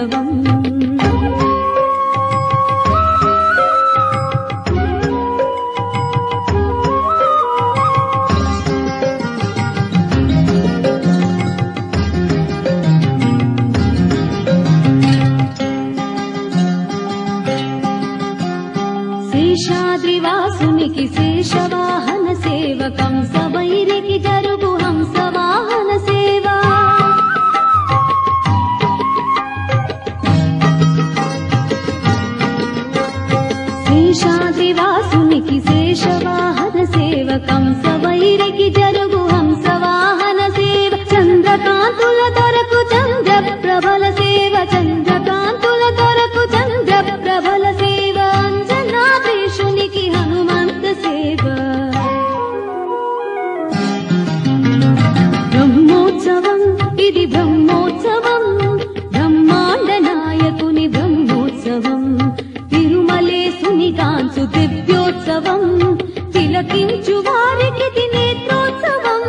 బ్రహ్మోత్సవం శేషాద్రివాసునికి శేషవాహన సేవ కంసవైరికి జరుగు హంసవాహన సేవ శేషాద్రివాసునికి శేషవాహన సేవ కంసవైరికి జరుగు హంసవాహన సేవ చంద్రకాంతుల దొరకు చంద్ర ప్రభల సేవ చంద్రకాంతుల దొరకు చంద్ర ప్రభల సేవ అంజనాదేశునికి హనుమంత సేవ బ్రహ్మోత్సవం ఇది బ్రహ్మోత్సవం బ్రహ్మాండ నాయకుని బ్రహ్మోత్సవం తిరుమలేసుని కాంచు దివ్యోత్సవం తిలకించు వారికి నేత్రోత్సవం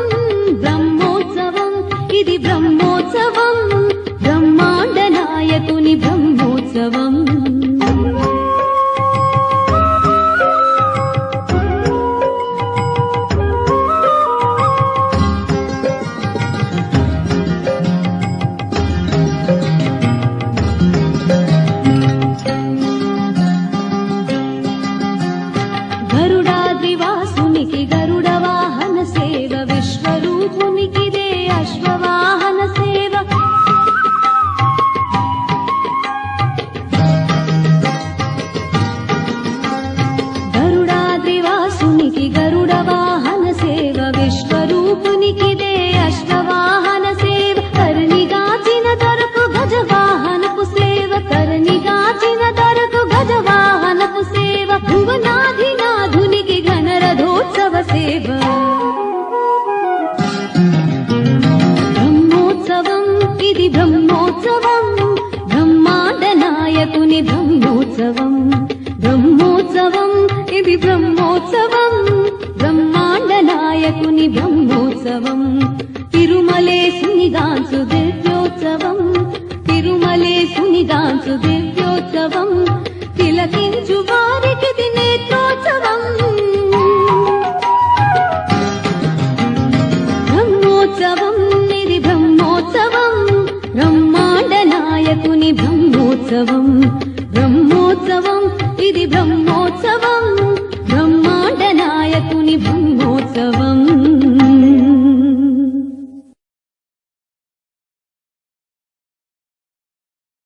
బ్రహ్మోత్సవం ఇది బ్రహ్మోత్సవం బ్రహ్మాండ నాయకుని బ్రహ్మోత్సవం గరుడాద్రివాసునికి గరుడ వాహన సేవ విశ్వరూపునికిదే అశ్వవాహన సేవ గరుడాద్రివాసునికి గరుడ వాహన సేవ విశ్వరూపునికిదే అశ్వవాహన సేవ కర్ణిగాచిన దొరకు గజవాహనపు సేవ కర్ణిగాచిన దొరకు గజవాహనపు సేవ భువనాధినాధునికి ఘనరథోత్సవ సేవ బ్రహ్మోత్సవం ఇది బ్రహ్మోత్సవం బ్రహ్మాండ నాయకుని బ్రహ్మోత్సవం బ్రహ్మోత్సవం ఇది బ్రహ్మోత్సవం బ్రహ్మాండ నాయకుని బ్రహ్మోత్సవం తిరుమలేసుని గాంచు దివ్యోత్సవం తిరుమలేసుని గాంచు దివ్యోత్సవం తిలకించు వారికి నేత్రోత్సవం బ్రహ్మోత్సవం ఇది బ్రహ్మోత్సవం బ్రహ్మాండ నాయకుని బ్రహ్మోత్సవం